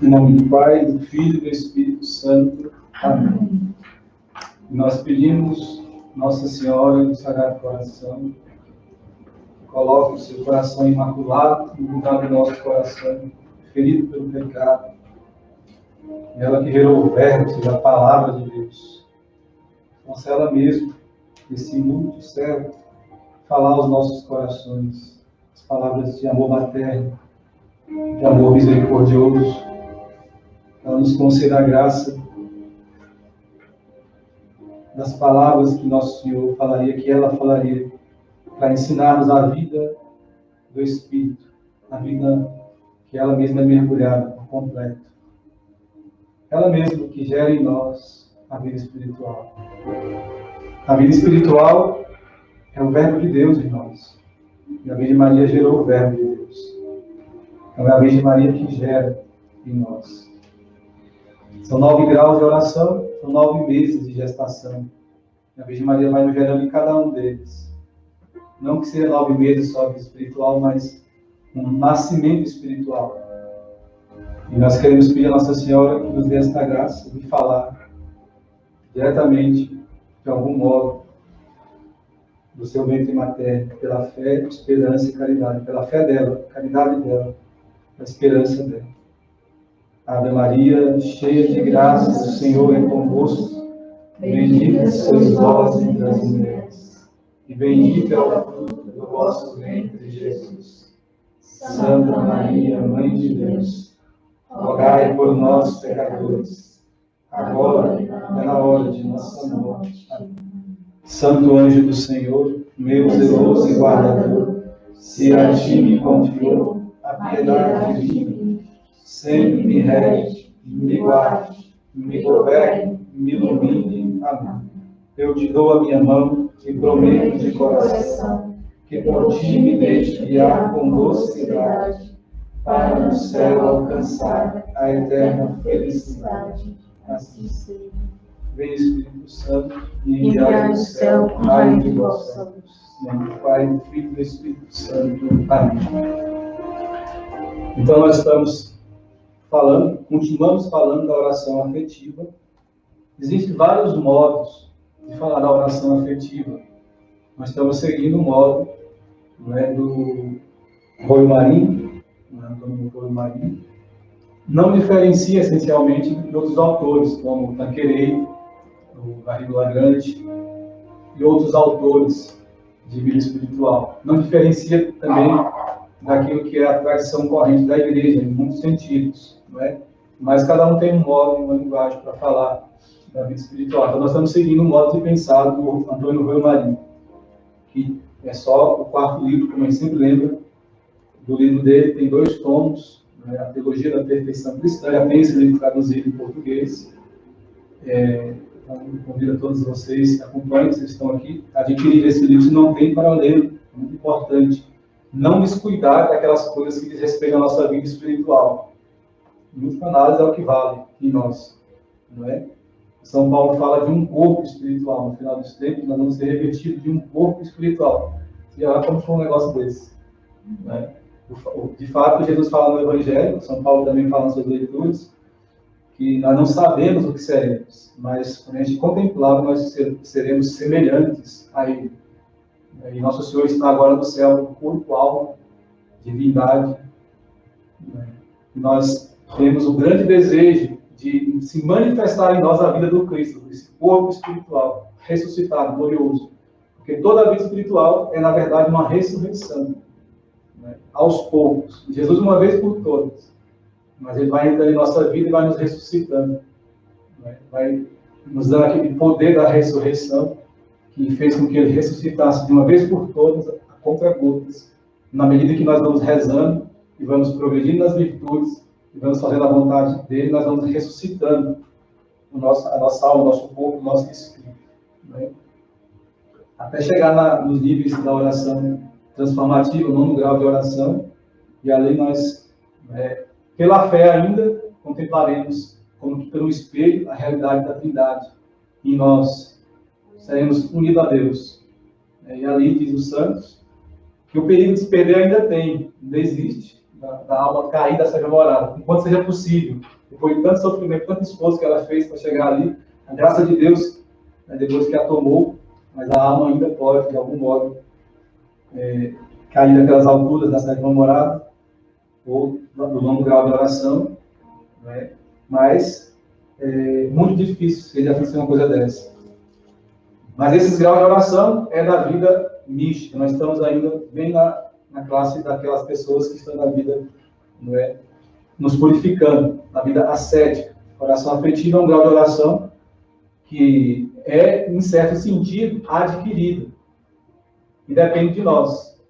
Em nome do Pai, do Filho e do Espírito Santo. Amém. Nós pedimos, Nossa Senhora do Sagrado Coração, que coloque o seu coração imaculado no lugar do nosso coração, ferido pelo pecado. Ela que gerou o Verbo, a palavra de Deus. Concela mesmo esse inútil servo falar aos nossos corações as palavras de amor materno, de amor misericordioso. Ela nos conceda a graça das palavras que Nosso Senhor falaria, que ela falaria, para ensinar-nos a vida do Espírito, a vida que ela mesma é mergulhada por completo. Ela mesma que gera em nós a vida espiritual. A vida espiritual é o Verbo de Deus em nós. E a Virgem Maria gerou o Verbo de Deus. Então é a Virgem Maria que gera em nós. São 9 graus de oração, são 9 meses de gestação. E a Virgem Maria vai nos gerando em cada um deles. Não que seja 9 meses só de espiritual, mas um nascimento espiritual. E nós queremos pedir a Nossa Senhora que nos dê esta graça de falar diretamente, de algum modo, do seu ventre materno, pela fé, esperança e caridade. Pela fé dela, caridade dela, a esperança dela. Ave Maria, cheia de graça, o Senhor é convosco. Bendita sois vós entre as mulheres, e bendito é o fruto do vosso ventre, Jesus. Santa Maria, Mãe de Deus, rogai por nós, pecadores, agora e na hora de nossa morte. Amém. Santo anjo do Senhor, meu zeloso e guardador, se a ti me confiou a piedade divina, sempre me rege, me guarde, me governe, me ilumine. Amém. Eu te dou a minha mão e prometo de coração que por ti me deixe guiar com docilidade para no céu alcançar a eterna felicidade. Assim seja. Vem Espírito Santo e enviai do céu o raio de vossa luz. Em nome do Pai, do Filho e do Espírito Santo. Amém. Então nós estamos continuamos falando da oração afetiva. Existem vários modos de falar da oração afetiva. Nós estamos seguindo o modo do Royo-Marim, Antônio Royo-Marim. Não diferencia essencialmente de outros autores, como Tanqueray, o Garrigou-Lagrange e outros autores de vida espiritual. Não diferencia também daquilo que é a tradição corrente da igreja, em muitos sentidos, não é? Mas cada um tem um modo, uma linguagem para falar da vida espiritual. Então nós estamos seguindo o modo de pensar do Antônio Royo-Marim, que é só o 4º livro, como a gente sempre lembra, do livro dele, tem 2 tomos, né? A Teologia da Perfeição Cristã, já tem esse livro traduzido em português. Então, convido a todos vocês que acompanhem, vocês estão aqui, a adquirir esse livro, se não tem, para ler, é muito importante. Não descuidar daquelas coisas que diz respeito à nossa vida espiritual. Em última análise, é o que vale em nós, não é? São Paulo fala de um corpo espiritual. No final dos tempos, nós vamos ser revestidos de um corpo espiritual. E olha como foi um negócio desse, não é? De fato, Jesus fala no Evangelho, São Paulo também fala nas suas leituras, que nós não sabemos o que seremos, mas quando a gente contemplar, nós seremos semelhantes a Ele. E Nosso Senhor está agora no céu, corpo, alma, divindade. E nós temos o grande desejo de se manifestar em nós a vida do Cristo, esse corpo espiritual, ressuscitado, glorioso. Porque toda a vida espiritual é, na verdade, uma ressurreição. Aos poucos. Jesus, uma vez por todas. Mas Ele vai entrando em nossa vida e vai nos ressuscitando. Vai nos dando aquele poder da ressurreição que fez com que Ele ressuscitasse de uma vez por todas, a contra-gotas. Na medida que nós vamos rezando e vamos progredindo nas virtudes e vamos fazendo a vontade dEle, nós vamos ressuscitando a nossa alma, o nosso corpo, o nosso espírito. Até chegar nos níveis da oração transformativa, o 9º grau de oração, e ali nós, pela fé ainda, contemplaremos, como que pelo espelho, a realidade da Trindade. E nós seremos unidos a Deus. E ali, diz os santos, que o perigo de se perder ainda existe, da alma caída seja morada, enquanto seja possível. depois de tanto sofrimento, tanto esforço que ela fez para chegar ali, a graça de Deus, né, depois que a tomou, mas a alma ainda pode, de algum modo, cair daquelas alturas da sétima morada, ou do longo grau de oração, né? Mas é muito difícil se ele acontecer uma coisa dessa. Mas esses graus de oração é da vida mística. Nós estamos ainda bem na classe daquelas pessoas que estão na vida, não é, nos purificando, na vida ascética. Oração afetiva é um grau de oração que é, em certo sentido, adquirido. E depende de nós.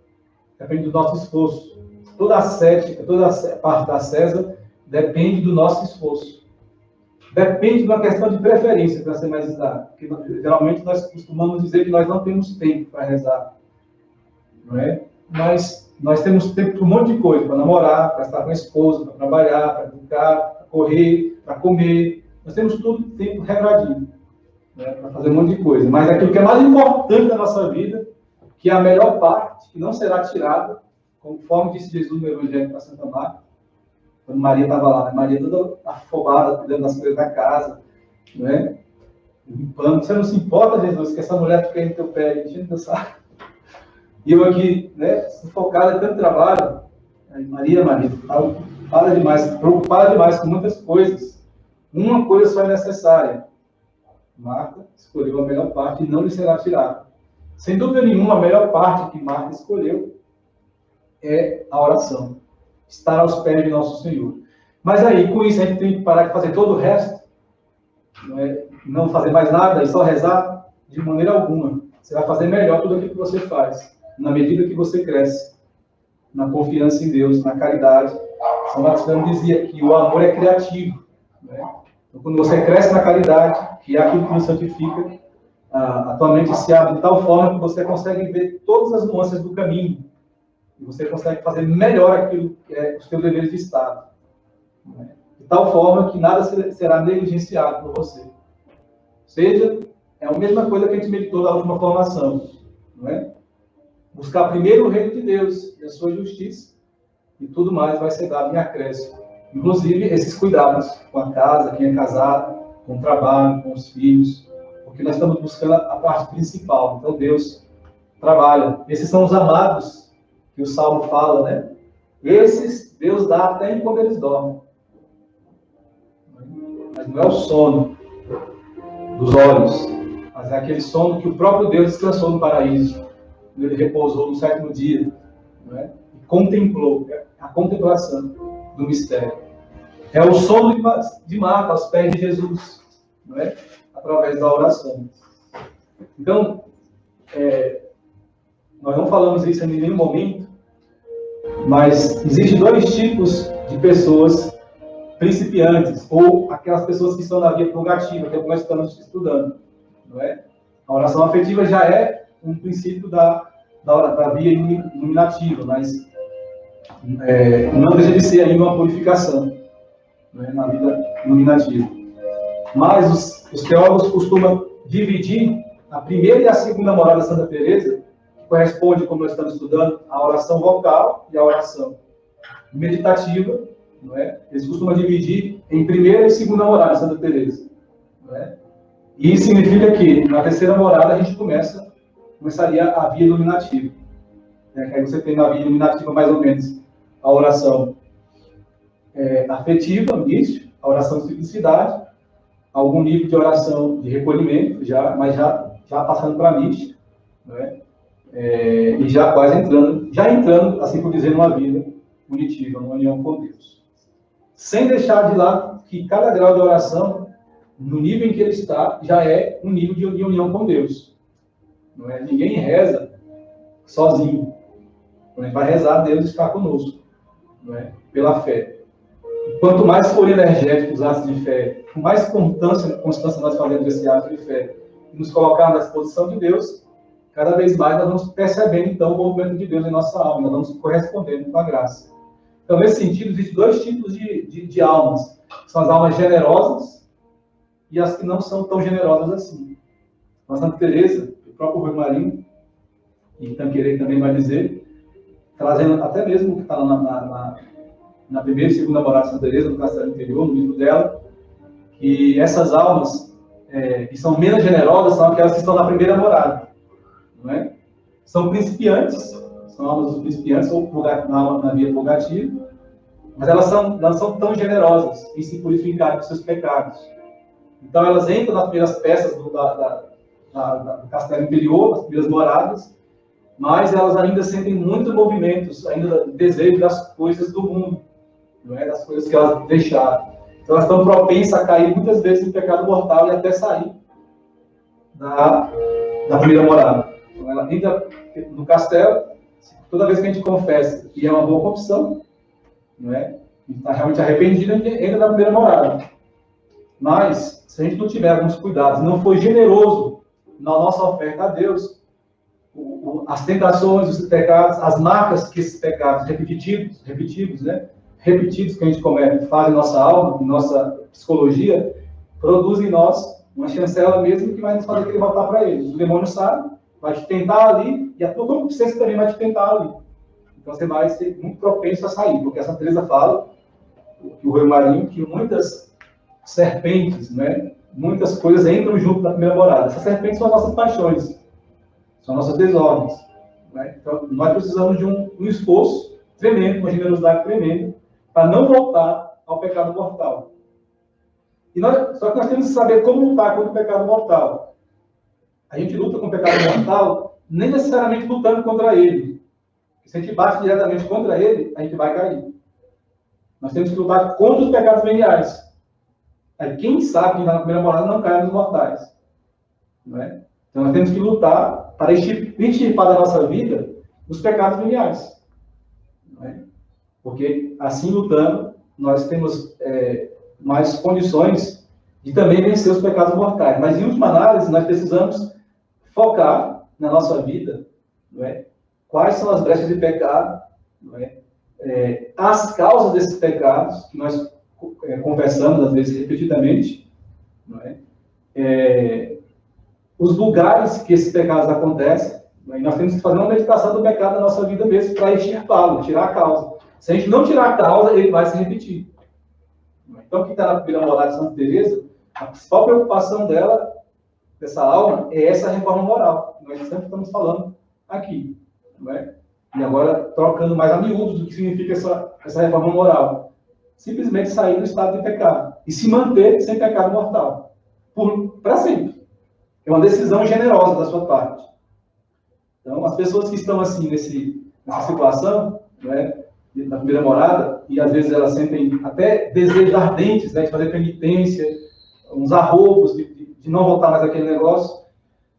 Depende do nosso esforço. Toda a ascética, toda a parte da César depende do nosso esforço. Depende de uma questão de preferência, para ser mais exato. Porque, geralmente, nós costumamos dizer que nós não temos tempo para rezar. Não é? Mas nós temos tempo para um monte de coisa. Para namorar, para estar com a esposa, para trabalhar, para educar, para correr, para comer. Nós temos tudo tempo regradinho, né, para fazer um monte de coisa. Mas aquilo que é mais importante da nossa vida, que é a melhor parte, que não será tirada, conforme disse Jesus no Evangelho para Santa Marta, quando Maria estava lá, Maria toda afobada, cuidando das coisas da casa, né? Limpando. Você não se importa, Jesus, que essa mulher fica aí no teu pé, enchendo teu saco. E eu aqui, né, sufocada, tanto trabalho. Aí, Maria, para demais, preocupada demais com muitas coisas. Uma coisa só é necessária. Marta escolheu a melhor parte e não lhe será tirada. Sem dúvida nenhuma, a melhor parte que Marta escolheu é a oração. Estar aos pés de nosso Senhor. Mas aí, com isso, a gente tem que parar de fazer todo o resto, não fazer mais nada e só rezar de maneira alguma. Você vai fazer melhor tudo aquilo que você faz, na medida que você cresce, na confiança em Deus, na caridade. São Maximiliano dizia que o amor é criativo. Né? Então, quando você cresce na caridade, que é aquilo que nos santifica, a tua mente se abre de tal forma que você consegue ver todas as nuances do caminho. E você consegue fazer melhor aquilo que é os teus deveres de Estado. Né? De tal forma que nada será negligenciado por você. Ou seja, é a mesma coisa que a gente meditou na última formação. Não é? Buscar primeiro o reino de Deus e a sua justiça, e tudo mais vai ser dado em acréscimo. Inclusive, esses cuidados com a casa, quem é casado, com o trabalho, com os filhos, porque nós estamos buscando a parte principal. Então, Deus trabalha. Esses são os amados que o Salmo fala, né? Esses Deus dá até enquanto eles dormem. Mas não é o sono dos olhos, mas é aquele sono que o próprio Deus descansou no paraíso. Ele repousou no sétimo dia, não é? E contemplou, a contemplação do mistério. É o sono de Marta aos pés de Jesus, não é? Através da oração. Então, nós não falamos isso em nenhum momento, mas existem dois tipos de pessoas principiantes, ou aquelas pessoas que estão na via purgativa, que é o que nós estamos estudando. Não é? A oração afetiva já é um princípio da via iluminativa, mas não deixa de ser ainda uma purificação, não é? Na vida iluminativa. Mas os teólogos costumam dividir a primeira e a segunda morada de Santa Teresa, que corresponde, como nós estamos estudando, à oração vocal e à oração meditativa. Não é? Eles costumam dividir em primeira e segunda morada de Santa Teresa. Não é? E isso significa que na terceira morada a gente começaria a via iluminativa. Né? Aí você tem na via iluminativa mais ou menos a oração afetiva, mística, a oração de simplicidade, algum nível de oração de recolhimento, mas já passando para a mística, não é? E já quase entrando, assim por dizer, numa vida unitiva, numa união com Deus. Sem deixar de lado que cada grau de oração, no nível em que ele está, já é um nível de união com Deus. Não é? Ninguém reza sozinho. A gente vai rezar, Deus está conosco, não é? Pela fé. E quanto mais for energético os atos de fé, com mais constância nós fazemos esse ato de fé, e nos colocar na disposição de Deus, cada vez mais nós vamos percebendo, então, o movimento de Deus em nossa alma, nós vamos correspondendo com a graça. Então, nesse sentido, existem dois tipos de almas. São as almas generosas e as que não são tão generosas assim. A Santa Teresa, o próprio Rui Marinho, e Tanqueray também vai dizer, trazendo até mesmo o que está na primeira e segunda morada de Santa Teresa, no Castelo Interior, no livro dela, que essas almas que são menos generosas são aquelas que estão na primeira morada, não é? São principiantes, são almas dos principiantes, ou na via purgativa, mas elas não são tão generosas em se purificar dos seus pecados. Então elas entram nas primeiras peças do Castelo Interior, nas primeiras moradas, mas elas ainda sentem muitos movimentos, ainda desejo das coisas do mundo, não é? Das coisas que elas deixaram. Então elas estão propensas a cair muitas vezes em pecado mortal e até sair da primeira morada. Então ela entra no castelo, toda vez que a gente confessa e é uma boa confissão, não é? A gente está realmente arrependido, a gente entra na primeira morada. Mas, se a gente não tiver alguns cuidados, não for generoso na nossa oferta a Deus, as tentações, os pecados, as marcas que esses pecados repetidos, né? Repetidos que a gente comete, fazem em nossa alma, em nossa psicologia, produzem em nós uma chancela mesmo que vai nos fazer querer voltar para ele. O demônio sabe, vai te tentar ali, e a tua concupiscência também vai te tentar ali. Então você vai ser muito propenso a sair, porque a Santa Teresa fala, o Rui Marinho, que muitas serpentes, né, muitas coisas entram junto na primeira morada. Essas serpentes são as nossas paixões, são nossas desordens. Né? Então nós precisamos de um esforço tremendo, uma generosidade tremenda, para não voltar ao pecado mortal. Só que nós temos que saber como lutar contra o pecado mortal. A gente luta com o pecado mortal, nem necessariamente lutando contra ele. Se a gente bate diretamente contra ele, a gente vai cair. Nós temos que lutar contra os pecados veniais. Aí, quem sabe que na primeira morada não cai nos mortais. Não é? Então nós temos que lutar para extirpar da nossa vida os pecados veniais. Não é? Porque assim lutando, nós temos mais condições de também vencer os pecados mortais. Mas em última análise, nós precisamos focar na nossa vida, não é? Quais são as brechas de pecado, não é? As causas desses pecados, que nós conversamos, às vezes, repetidamente, não é? Os lugares que esses pecados acontecem, não é? E nós temos que fazer uma meditação do pecado na nossa vida mesmo para extirpá-lo, tirar a causa. Se a gente não tirar a causa, ele vai se repetir. Então, quem está na primeira morada de Santa Teresa, a principal preocupação dela, dessa alma, é essa reforma moral. Nós sempre estamos falando aqui. Não é? E agora, trocando mais a miúdos do que significa essa reforma moral. Simplesmente sair do estado de pecado. E se manter sem pecado mortal. Para sempre. É uma decisão generosa da sua parte. Então, as pessoas que estão assim, nessa situação, não é? Na primeira morada, e às vezes elas sentem até desejos ardentes, né, de fazer penitência, uns arroubos de não voltar mais àquele negócio,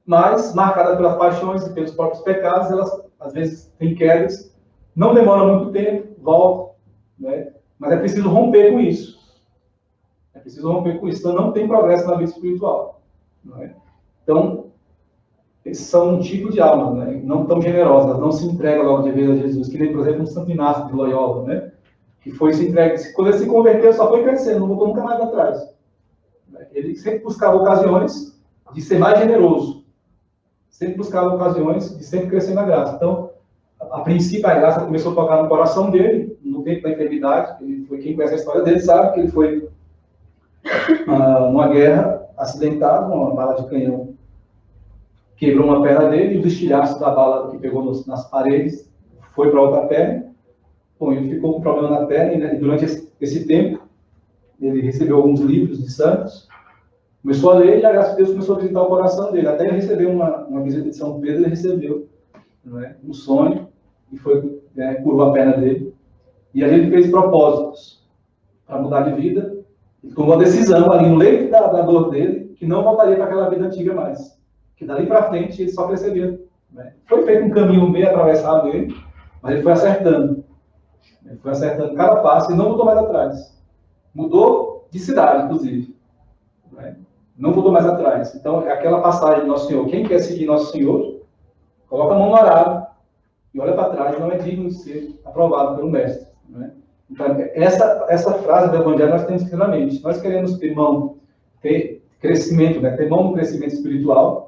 mas marcadas pelas paixões e pelos próprios pecados, elas às vezes têm quedas, não demora muito tempo, voltam, né, mas é preciso romper com isso. É preciso romper com isso, então não tem progresso na vida espiritual. Não é? Então, esses são um tipo de alma, né? Não tão generosas, não se entregam logo de vez a Jesus, que nem, por exemplo, o Santo Inácio de Loyola, né? Que foi se entregue, quando ele se converteu, só foi crescendo, não voltou nunca mais atrás. Ele sempre buscava ocasiões de ser mais generoso, sempre buscava ocasiões de sempre crescer na graça. Então, a princípio, a graça começou a tocar no coração dele, no tempo da enfermidade. Ele foi, quem conhece a história dele sabe que ele foi numa guerra, acidentado, uma bala de canhão quebrou uma perna dele, e os estilhaços da bala que pegou nas paredes foi para outra perna. Bom, ele ficou com problema na perna, né? E durante esse tempo, ele recebeu alguns livros de santos, começou a ler, e a graça de Deus começou a visitar o coração dele. Até ele recebeu uma visita de São Pedro, ele recebeu, não é? Um sonho, e foi, curou a perna dele. E ali ele fez propósitos para mudar de vida. Ele tomou uma decisão ali no leito da dor dele, que não voltaria para aquela vida antiga mais. Que dali para frente ele só cresceria. Né? Foi feito um caminho meio atravessado dele, mas ele foi acertando. Ele foi acertando cada passo e não mudou mais atrás. Mudou de cidade, inclusive. Né? Não mudou mais atrás. Então, é aquela passagem do Nosso Senhor. Quem quer seguir Nosso Senhor, coloca a mão no arado e olha para trás, não é digno de ser aprovado pelo Mestre. Né? Então, essa frase do Evangelho nós temos claramente. Nós queremos ter crescimento, né? Ter mão no crescimento espiritual.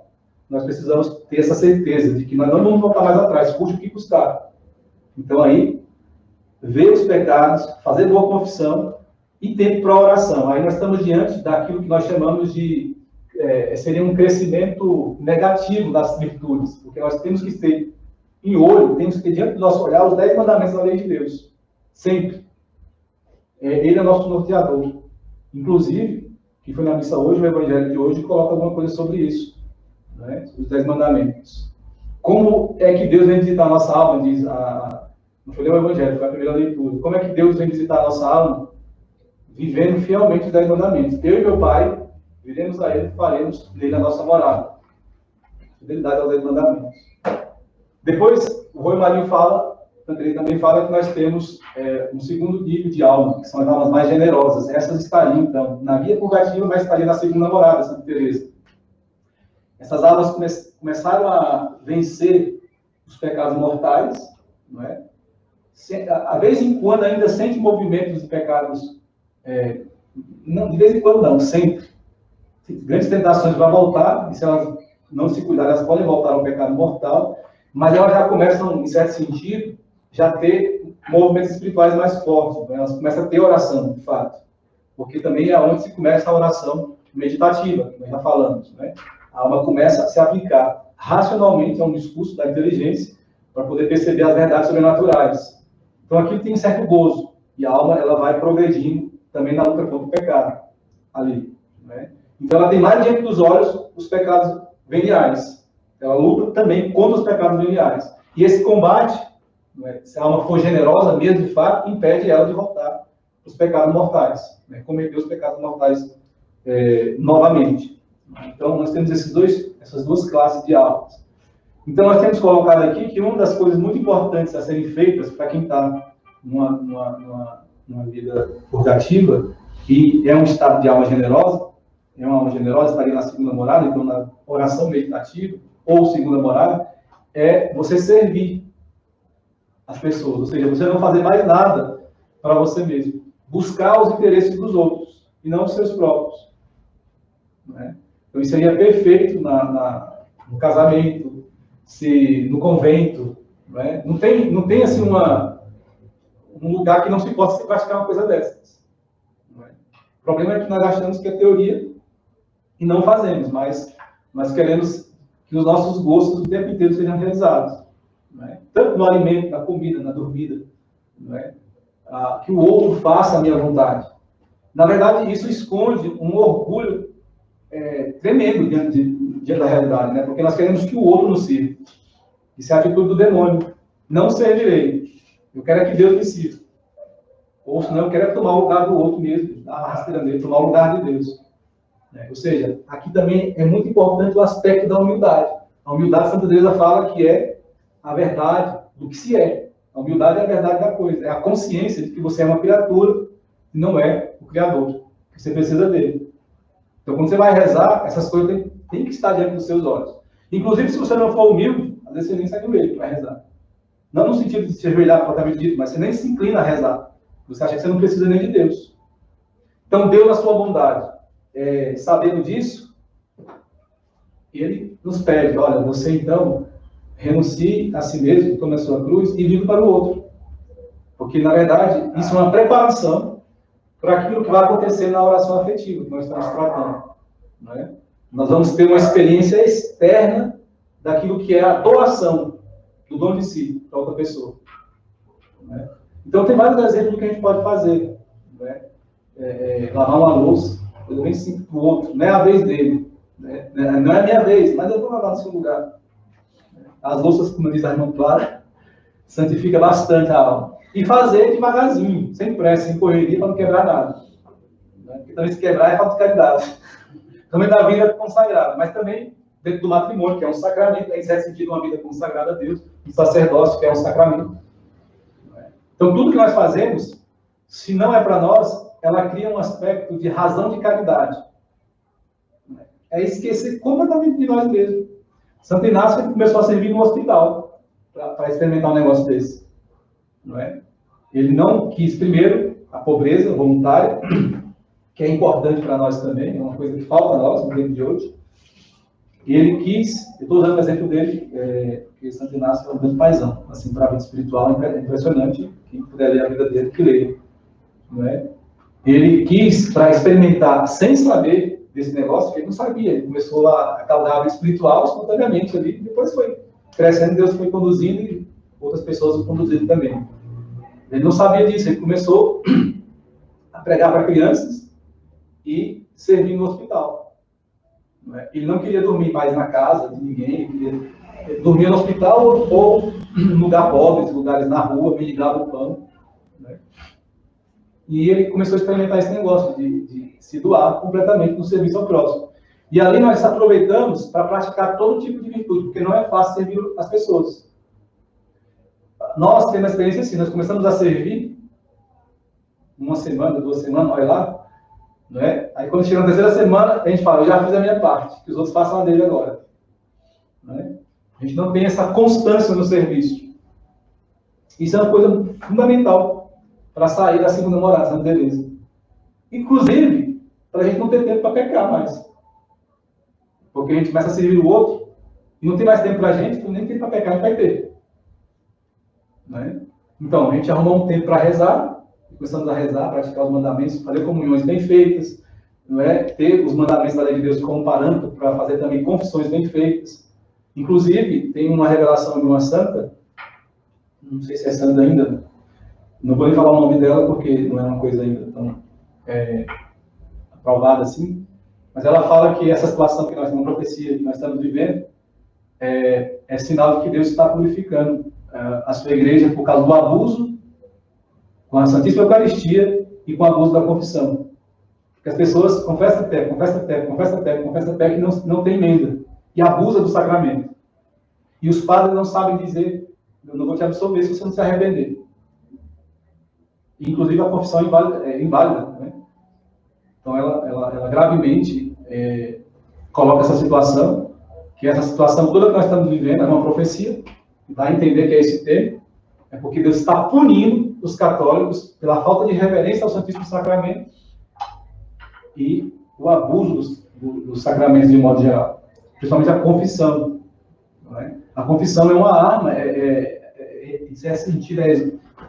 Nós precisamos ter essa certeza de que nós não vamos voltar mais atrás, custe o que custar. Então aí, ver os pecados, fazer boa confissão e tempo para oração. Aí nós estamos diante daquilo que nós chamamos de seria um crescimento negativo das virtudes, porque nós temos que ter em olho, temos que ter diante do nosso olhar os 10 mandamentos da lei de Deus. Sempre. Ele é nosso norteador. Inclusive, que foi na missa hoje, o evangelho de hoje coloca alguma coisa sobre isso. Né? Os 10 mandamentos. Como é que Deus vem visitar a nossa alma? Diz não foi ler o evangelho, foi a primeira leitura. Como é que Deus vem visitar a nossa alma? Vivendo fielmente os 10 mandamentos. Eu e meu Pai, viremos a Ele e faremos nele a nossa morada. Fidelidade aos 10 mandamentos. Depois, o Rui Marinho fala, ele também fala que nós temos um segundo nível de alma, que são as almas mais generosas. Essas estariam, então, na via purgativa, mas estariam na segunda morada, Santa Teresa. Essas almas começaram a vencer os pecados mortais, não é? A vez em quando ainda sente movimentos de pecados, não, de vez em quando não, sempre. Grandes tentações para voltar, e se elas não se cuidarem, elas podem voltar ao pecado mortal, mas elas já começam, em certo sentido, já ter movimentos espirituais mais fortes, né? Elas começam a ter oração, de fato, porque também é onde se começa a oração meditativa, que nós já falamos, né? A alma começa a se aplicar racionalmente a um discurso da inteligência para poder perceber as verdades sobrenaturais. Então aqui tem um certo gozo, e a alma ela vai progredindo também na luta contra o pecado, ali, né? Então ela tem mais diante dos olhos os pecados veniais. Ela luta também contra os pecados veniais. E esse combate, né, se a alma for generosa mesmo, de fato, impede ela de voltar para os pecados mortais, né, cometer os pecados mortais novamente. Então, nós temos essas duas classes de almas. Então, nós temos colocado aqui que uma das coisas muito importantes a serem feitas para quem está numa vida purgativa e é um estado de alma generosa, estaria na segunda morada, então na oração meditativa, ou segunda morada, é você servir as pessoas, ou seja, você não fazer mais nada para você mesmo, buscar os interesses dos outros e não os seus próprios, né? Então isso seria perfeito no casamento, no convento, né? Não tem assim um lugar que não se possa se praticar uma coisa dessas, né? O problema é que nós achamos que é teoria e não fazemos, mas nós queremos que os nossos gostos o tempo inteiro sejam realizados, né? Tanto no alimento, na comida, na dormida, né? Que o outro faça a minha vontade. Na verdade, isso esconde um orgulho tremendo diante da realidade, né? Porque nós queremos que o outro nos sirva. Isso é a atitude do demônio. Não servirei. Eu quero é que Deus me sirva. Ou senão eu quero tomar o lugar do outro mesmo, dar a rasteira dele, tomar o lugar de Deus. Ou seja, aqui também é muito importante o aspecto da humildade. A humildade, Santa Teresa fala que é a verdade do que se é. A humildade é a verdade da coisa. É a consciência de que você é uma criatura e não é o Criador. Que você precisa dele. Então, quando você vai rezar, essas coisas têm que estar diante dos seus olhos. Inclusive, se você não for humilde, às vezes você nem sai do meio para rezar. Não no sentido de se ajoelhar, propriamente dito, mas você nem se inclina a rezar. Você acha que você não precisa nem de Deus. Então, Deus, na sua bondade, sabendo disso, Ele nos pede, olha, você então renuncie a si mesmo, tome a sua cruz e viva para o outro. Porque, na verdade, isso é uma preparação para aquilo que vai acontecer na oração afetiva que nós estamos tratando, não é? Nós vamos ter uma experiência externa daquilo que é a doação do dom de si para outra pessoa, não é? Então, tem vários exemplos do que a gente pode fazer, não é? Lavar uma louça, coisa bem simples para o outro, não é a vez dele, né? Não é a minha vez, mas eu vou lavar no seu lugar. As louças, como diz a irmã Clara, santifica bastante a alma. E fazer devagarzinho, sem pressa, sem correria, para não quebrar nada. Porque também se quebrar é falta de caridade. Também da vida consagrada, mas também dentro do matrimônio, que é um sacramento, em certo sentido, uma vida consagrada a Deus, um sacerdócio, que é um sacramento. Então, tudo que nós fazemos, se não é para nós, ela cria um aspecto de razão de caridade. É esquecer completamente de nós mesmos. Santo Inácio ele começou a servir no hospital para experimentar um negócio desse. Não é? Ele não quis, primeiro, a pobreza voluntária, que é importante para nós também, é uma coisa que falta a nós no tempo de hoje. Ele quis, eu estou usando o exemplo dele, porque Santo Inácio é um grande paizão, assim, para a vida espiritual é impressionante, quem puder ler a vida dele, que leia. Não é? Ele quis, para experimentar, sem saber desse negócio, que ele não sabia, ele começou a causar a vida espiritual espontaneamente ali, e depois foi crescendo, Deus foi conduzindo e outras pessoas o conduzindo também. Ele não sabia disso, ele começou a pregar para crianças e servir no hospital. Ele não queria dormir mais na casa de ninguém, ele dormia no hospital ou em lugar pobre, lugares na rua, mendigava o pão. Né? E ele começou a experimentar esse negócio de se doar completamente no serviço ao próximo. E ali nós aproveitamos para praticar todo tipo de virtude, porque não é fácil servir as pessoas. Nós temos uma experiência assim, nós começamos a servir uma semana, 2 semanas, olha lá, não é? Aí quando chega na 3ª semana, a gente fala, eu já fiz a minha parte, que os outros façam a dele agora. Não é? A gente não tem essa constância no serviço. Isso é uma coisa fundamental para sair da segunda morada, da beleza. Inclusive, para a gente não ter tempo para pecar mais. Porque a gente começa a servir o outro e não tem mais tempo para a gente, nem tempo para pecar, a gente vai ter. Não é? Então, a gente arrumou um tempo para rezar, começamos a rezar, praticar os mandamentos, fazer comunhões bem feitas, não é? Ter os mandamentos da lei de Deus como parâmetro para fazer também confissões bem feitas. Inclusive, tem uma revelação de uma santa, não sei se é santa ainda, não vou nem falar o nome dela porque não é uma coisa ainda tão aprovada assim, mas ela fala que essa situação que nós, uma profecia que nós estamos vivendo, é sinal de que Deus está purificando a sua igreja por causa do abuso com a Santíssima Eucaristia e com o abuso da confissão. Porque as pessoas confessam até que não tem emenda. E abusa do sacramento. E os padres não sabem dizer, eu não vou te absolver se você não se arrepender. E, inclusive, a confissão é inválida. Né? Então, ela gravemente coloca essa situação, que essa situação toda que nós estamos vivendo é uma profecia, dá a entender que é esse termo, é porque Deus está punindo os católicos pela falta de reverência ao Santíssimo Sacramento e o abuso dos sacramentos de modo geral, principalmente a confissão. Não é? A confissão é uma arma, isso é sentido,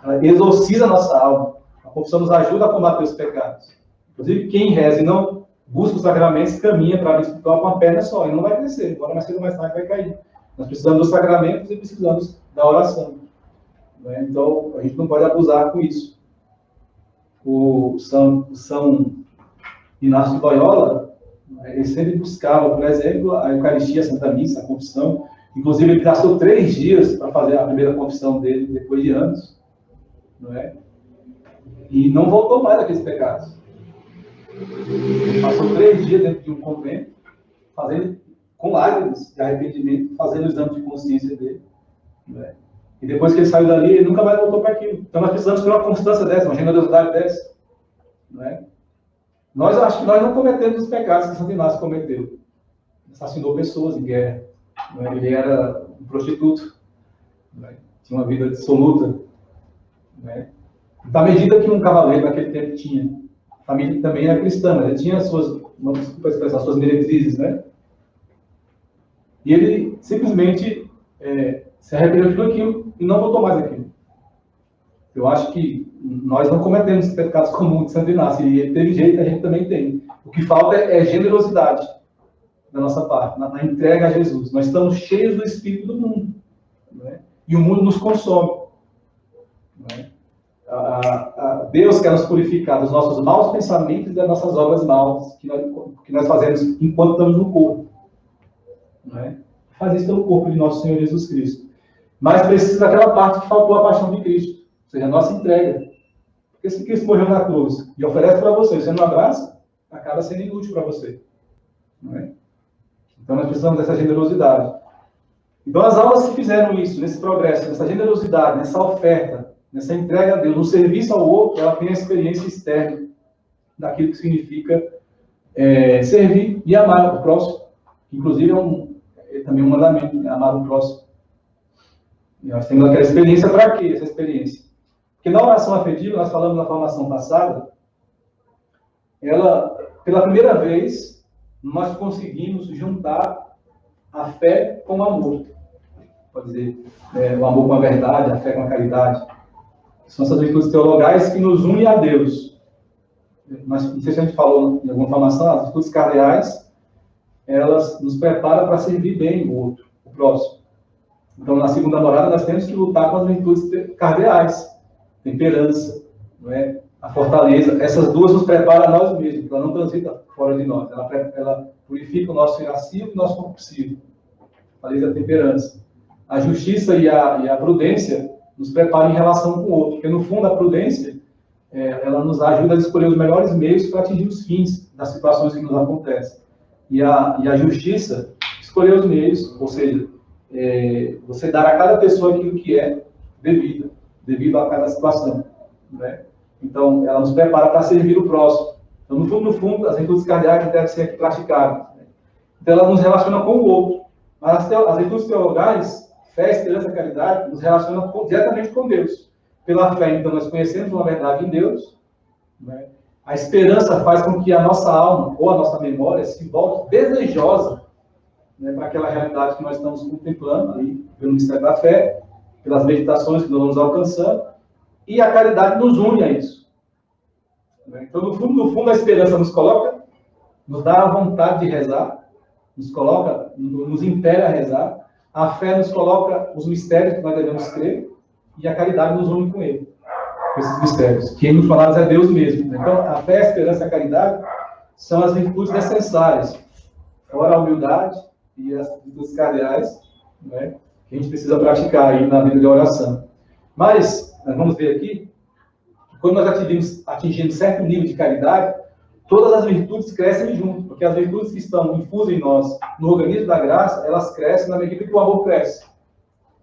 ela exorciza a nossa alma. A confissão nos ajuda a combater os pecados. Inclusive, quem reza e não busca os sacramentos caminha para a vida espiritual com a perna só, e não vai crescer, embora mais cedo ou mais tarde vai cair. Nós precisamos dos sacramentos e precisamos da oração. Né? Então, a gente não pode abusar com isso. O São Inácio de Loyola, ele sempre buscava, por exemplo, a Eucaristia, a Santa Missa, a confissão. Inclusive, ele gastou 3 dias para fazer a primeira confissão dele, depois de anos. Não é? E não voltou mais daqueles pecados. Ele passou 3 dias dentro de um convento, fazendo, com lágrimas de arrependimento, fazendo o exame de consciência dele. Não é? E depois que ele saiu dali, ele nunca mais voltou para aquilo. Então nós precisamos ter uma constância dessa, uma generosidade dessa. Não é? Nós acho que nós não cometemos os pecados que Santo Inácio cometeu. Assassinou pessoas em guerra. Não é? Ele era um prostituto. Não é? Tinha uma vida dissoluta. Não é? Da medida que um cavaleiro naquele tempo tinha. A família também era cristã, mas ele tinha as suas, não desculpa expressar, as suas diretrizes, né? E ele simplesmente se arrependeu de tudo aquilo e não voltou mais aquilo. Eu acho que nós não cometemos os pecados comuns de Santo Inácio, e ele teve jeito, a gente também tem. O que falta é generosidade da nossa parte, na entrega a Jesus. Nós estamos cheios do Espírito do mundo, né? E o mundo nos consome. Né? Deus quer nos purificar dos nossos maus pensamentos e das nossas obras maus que nós fazemos enquanto estamos no corpo. Né? Faz isso pelo corpo de nosso Senhor Jesus Cristo. Mas precisa daquela parte que faltou a paixão de Cristo, ou seja, a nossa entrega. Porque se Cristo morreu na cruz e oferece para você, você não abraça, acaba sendo inútil para você. Não é? Então nós precisamos dessa generosidade. Então as almas que fizeram isso, nesse progresso, nessa generosidade, nessa oferta, nessa entrega a Deus, no serviço ao outro, ela tem a experiência externa daquilo que significa servir e amar o próximo. Inclusive é também um mandamento, né? Amar o próximo. E nós temos aquela experiência para quê? Essa experiência. Porque na oração afetiva, nós falamos na formação passada, ela, pela primeira vez, nós conseguimos juntar a fé com o amor. Pode dizer, o amor com a verdade, a fé com a caridade. São essas virtudes teologais que nos unem a Deus. Mas, não sei se a gente falou em alguma formação, as virtudes cardeais, elas nos preparam para servir bem o outro, o próximo. Então, na segunda morada, nós temos que lutar com as virtudes cardeais. Temperança, não é? A fortaleza. Essas duas nos preparam a nós mesmos, ela não transita fora de nós. Ela purifica o nosso irascível e o nosso compulsivo. Fortaleza, a temperança. A justiça e a prudência nos preparam em relação com o outro. Porque, no fundo, a prudência, ela nos ajuda a escolher os melhores meios para atingir os fins das situações que nos acontecem. E a justiça, escolher os meios, ou seja, você dar a cada pessoa aquilo que é devido a cada situação. Né? Então, ela nos prepara para servir o próximo. Então, no fundo, as virtudes cardeais devem ser aqui praticadas. Né? Então, ela nos relaciona com o outro. Mas as virtudes teologais, fé, esperança e caridade, nos relacionam diretamente com Deus. Pela fé, então, nós conhecemos uma verdade em Deus. Né? A esperança faz com que a nossa alma, ou a nossa memória, se volte desejosa, né, para aquela realidade que nós estamos contemplando, aí, pelo mistério da fé, pelas meditações que nós vamos alcançando, e a caridade nos une a isso. Né? Então, no fundo, a esperança nos coloca, nos dá a vontade de rezar, nos impele a rezar, a fé nos coloca os mistérios que nós devemos crer, e a caridade nos une com ele, com esses mistérios. Quem nos fala é Deus mesmo. Então, a fé, a esperança e a caridade são as virtudes necessárias, fora a humildade e as virtudes cardeais, né, que a gente precisa praticar aí na vida de oração. Mas, vamos ver aqui, quando nós atingimos certo nível de caridade, todas as virtudes crescem junto, porque as virtudes que estão infusas em nós, no organismo da graça, elas crescem na medida que o amor cresce.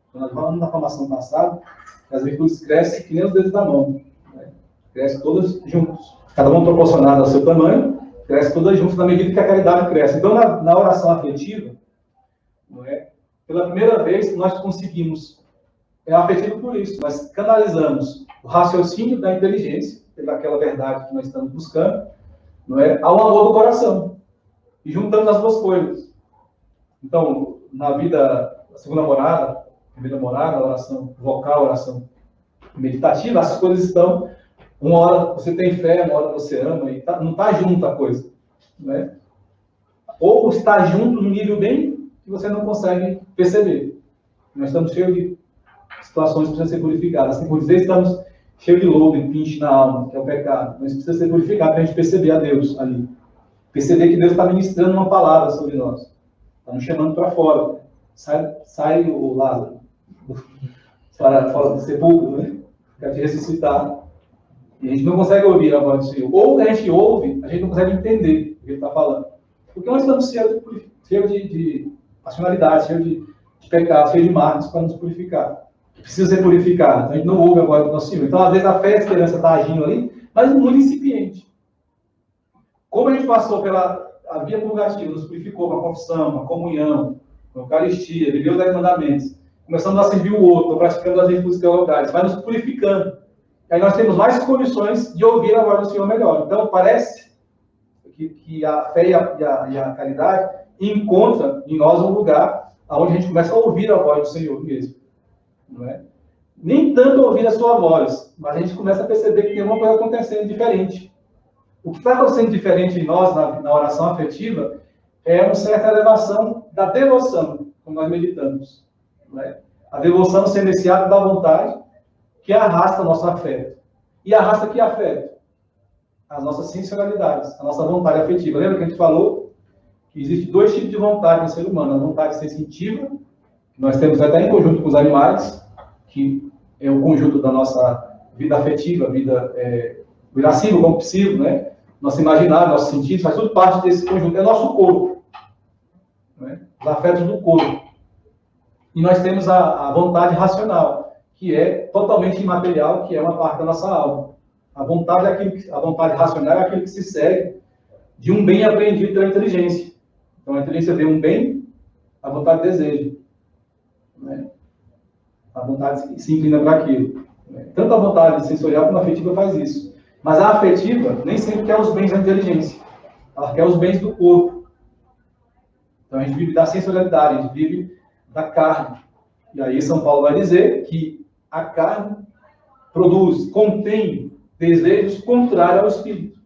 Então, nós falamos na formação passada, as virtudes crescem que nem os dedos da mão. Né? Crescem todas juntos. Cada uma proporcionada ao seu tamanho, cresce todas juntas na medida que a caridade cresce. Então, na oração afetiva, não é? Pela primeira vez, nós conseguimos, afetivo por isso, nós canalizamos o raciocínio da inteligência, pelaquela verdade que nós estamos buscando, não é? Ao amor do coração. E juntamos as duas coisas. Então, na vida, a segunda morada, primeira morada, a oração vocal, a oração meditativa, as coisas estão, uma hora você tem fé, uma hora você ama, e não está junto a coisa. Não é? Ou está junto num nível bem que você não consegue perceber. Nós estamos cheios de situações que precisam ser purificadas. Assim por dizer, estamos cheios de lodo e pinche na alma, que é o pecado. Mas precisa ser purificado para a gente perceber a Deus ali. Perceber que Deus está ministrando uma palavra sobre nós. Está nos chamando para fora. Sai o Lázaro. Para fora do sepulcro, né? Para te ressuscitar. E a gente não consegue ouvir a voz do Senhor. Ou a gente ouve, a gente não consegue entender o que ele está falando. Porque nós estamos cheios de passionalidade, cheio de pecado, cheio de marcos para nos purificar. Precisa ser purificado. Então, a gente não ouve a voz do nosso Senhor. Então, às vezes, a fé e a esperança está agindo ali, mas muito incipiente. Como a gente passou a via purgativa, nos purificou com a confissão, com a comunhão, com a Eucaristia, viveu os 10 mandamentos, começando a servir o outro, praticando as virtudes teologais, vai nos purificando. Aí nós temos mais condições de ouvir a voz do Senhor melhor. Então, parece que a fé e a caridade encontra em nós um lugar onde a gente começa a ouvir a voz do Senhor mesmo. Não é? Nem tanto ouvir a sua voz, mas a gente começa a perceber que tem uma coisa acontecendo diferente. O que está acontecendo diferente em nós, na oração afetiva, é uma certa elevação da devoção, como nós meditamos. Não é? A devoção sendo esse ato da vontade que arrasta o nosso afeto. E arrasta que afeto? As nossas sensualidades, a nossa vontade afetiva. Lembra que a gente falou que existe 2 tipos de vontade no ser humano. A vontade sensitiva, que nós temos até em conjunto com os animais, que é o conjunto da nossa vida afetiva, o irascível, o compulsivo, né? Nosso imaginário, nossos sentidos, faz tudo parte desse conjunto. É nosso corpo. Né? Os afetos do corpo. E nós temos a vontade racional, que é totalmente imaterial, que é uma parte da nossa alma. A vontade racional é aquilo que se segue de um bem apreendido pela inteligência. Então, a inteligência vê um bem, a vontade deseja. Né? A vontade se inclina para aquilo. Né? Tanto a vontade sensorial como a afetiva faz isso. Mas a afetiva nem sempre quer os bens da inteligência. Ela quer os bens do corpo. Então, Então a gente vive da sensorialidade, a gente vive da carne. E aí São Paulo vai dizer que a carne contém desejos contrários ao espírito.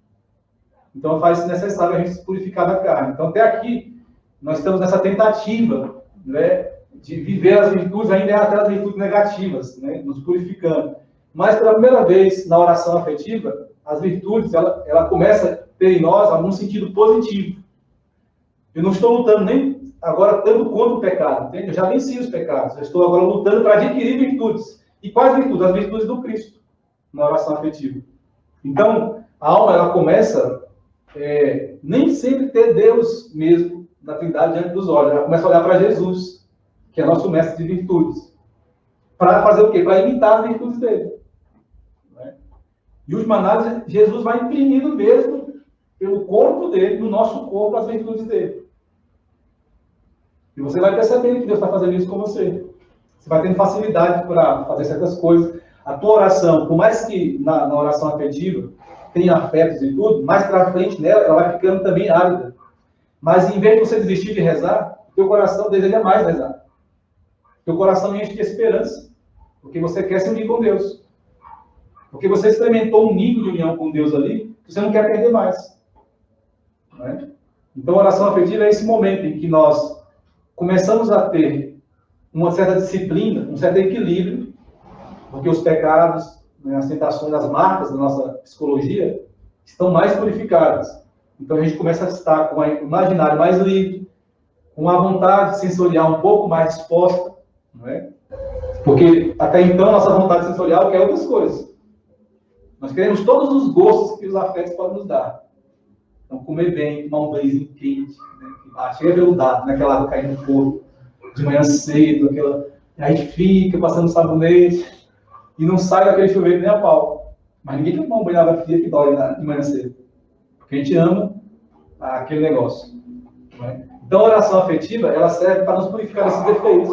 Então faz necessário a gente se purificar da carne. Então até aqui nós estamos nessa tentativa, né, de viver as virtudes, ainda até as virtudes negativas, né, nos purificando. Mas pela primeira vez na oração afetiva, as virtudes, ela começa a ter em nós algum sentido positivo. Eu não estou lutando nem agora tanto contra o pecado, entende? Eu já venci os pecados. Eu estou agora lutando para adquirir virtudes. E quais virtudes? As virtudes do Cristo, na oração afetiva. Então, a alma, ela começa nem sempre ter Deus mesmo, na Trindade, diante dos olhos. Ela começa a olhar para Jesus, que é nosso mestre de virtudes. Para fazer o quê? Para imitar as virtudes dele. Né? E, última análise, Jesus vai imprimindo mesmo, pelo corpo dele, no nosso corpo, as virtudes dele. E você vai percebendo que Deus está fazendo isso com você. Você vai tendo facilidade para fazer certas coisas. A tua oração, por mais que na oração afetiva tenha afetos e tudo, mais para frente nela, ela vai ficando também árida. Mas em vez de você desistir de rezar, teu coração deseja mais rezar. Teu coração enche de esperança. Porque você quer se unir com Deus. Porque você experimentou um nível de união com Deus ali, que você não quer perder mais. Não é? Então a oração afetiva é esse momento em que nós começamos a ter uma certa disciplina, um certo equilíbrio, porque os pecados, né, as tentações, as marcas da nossa psicologia estão mais purificadas. Então a gente começa a estar com o imaginário mais livre, com a vontade sensorial um pouco mais exposta, não é? Porque até então nossa vontade sensorial quer outras coisas. Nós queremos todos os gostos que os afetos podem nos dar. Então comer bem, tomar um banhozinho quente, né? Chega veludado, né? Aquela água caindo no corpo, de manhã cedo, aí a gente fica passando sabonete e não sai daquele chuveiro nem a pau. Mas ninguém quer tomar um banho de água fria que dói de manhã cedo. Porque a gente ama aquele negócio. Né? Então a oração afetiva, ela serve para nos purificar desses defeitos.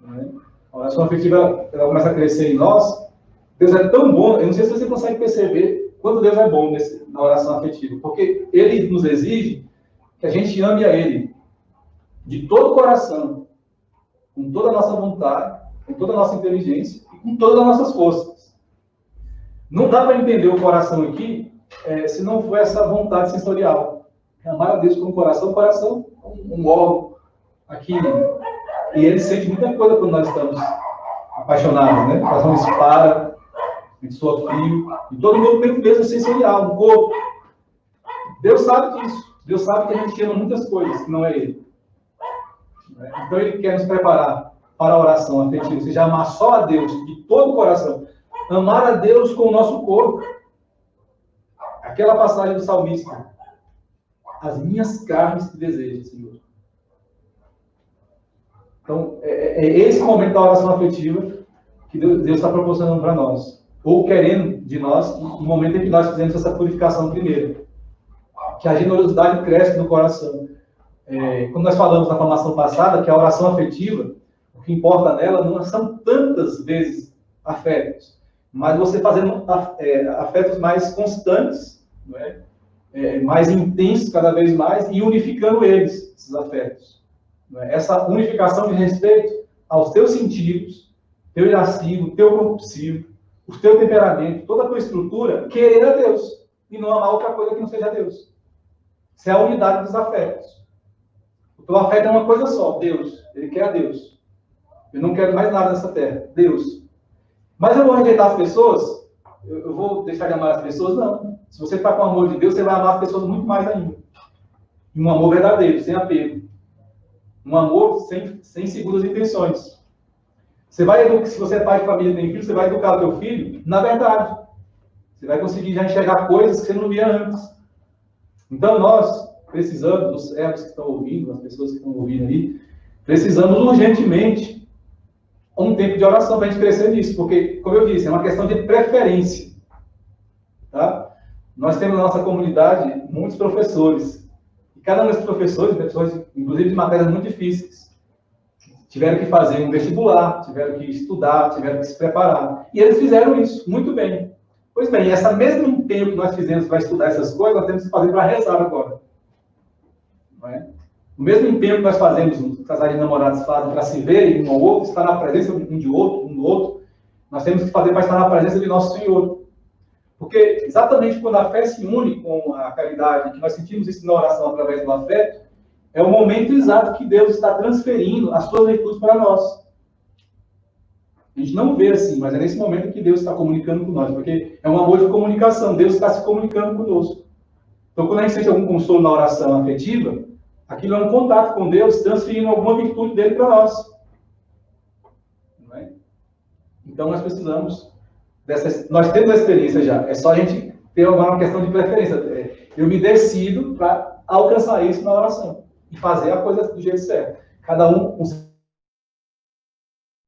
Né? A oração afetiva, ela começa a crescer em nós. Deus é tão bom, eu não sei se você consegue perceber quando Deus é bom na oração afetiva. Porque Ele nos exige que a gente ame a Ele de todo o coração, com toda a nossa vontade, com toda a nossa inteligência e com todas as nossas forças. Não dá para entender o coração aqui se não for essa vontade sensorial. Amar a Deus com o coração é um órgão aqui. E ele sente muita coisa quando nós estamos apaixonados, né? O coração dispara, a gente sua frio, e todo mundo tem mesmo sensorial, no corpo. Deus sabe disso. Deus sabe que a gente ama muitas coisas, que não é Ele. Então Ele quer nos preparar para a oração afetiva, ou seja, amar só a Deus de todo o coração. Amar a Deus com o nosso corpo. Aquela passagem do salmista. As minhas carnes te desejam, Senhor. Então, é esse momento da oração afetiva que Deus está proporcionando para nós. Ou querendo de nós, no momento em que nós fizemos essa purificação primeiro. Que a generosidade cresce no coração. Quando nós falamos na formação passada, que a oração afetiva, o que importa nela não são tantas vezes afetos, mas você fazendo afetos mais constantes, não é? Mais intensos cada vez mais, e unificando eles, esses afetos. Não é? Essa unificação de respeito aos teus sentidos, teu irascível, teu compulsivo, o teu temperamento, toda a tua estrutura, querer a Deus, e não amar outra coisa que não seja Deus. Isso é a unidade dos afetos. O teu afeto é uma coisa só, Deus. Ele quer a Deus. Eu não quero mais nada nessa terra, Deus. Mas eu vou rejeitar as pessoas? Eu vou deixar de amar as pessoas? Não. Se você está com o amor de Deus, você vai amar as pessoas muito mais ainda. Um amor verdadeiro, sem apego. Um amor sem segundas intenções. Você vai educar, se você é pai de família e tem filho, você vai educar o teu filho na verdade. Você vai conseguir já enxergar coisas que você não via antes. Então nós precisamos, os servos que estão ouvindo, as pessoas que estão ouvindo aí, precisamos urgentemente um tempo de oração para a gente crescer nisso, porque, como eu disse, é uma questão de preferência. Tá? Nós temos na nossa comunidade muitos professores. E cada um desses professores, inclusive de matérias muito difíceis, tiveram que fazer um vestibular, tiveram que estudar, tiveram que se preparar. E eles fizeram isso muito bem. Pois bem, esse mesmo empenho que nós fizemos para estudar essas coisas, nós temos que fazer para rezar agora. Não é? O mesmo empenho que nós fazemos, os casais de namorados fazem para se verem um ao outro, estar na presença um de outro, um do outro, nós temos que fazer para estar na presença de nosso Senhor. Porque exatamente quando a fé se une com a caridade, que nós sentimos isso na oração através do afeto, é o momento exato que Deus está transferindo as suas virtudes para nós. A gente não vê assim, mas é nesse momento que Deus está comunicando com nós, porque é um amor de comunicação, Deus está se comunicando conosco. Então, quando a gente sente algum consolo na oração afetiva, aquilo é um contato com Deus, transferindo alguma virtude dele para nós. Não é? Então, nós precisamos nós temos a experiência já, é só a gente ter uma questão de preferência. Eu me decido para alcançar isso na oração e fazer a coisa do jeito certo. Cada um com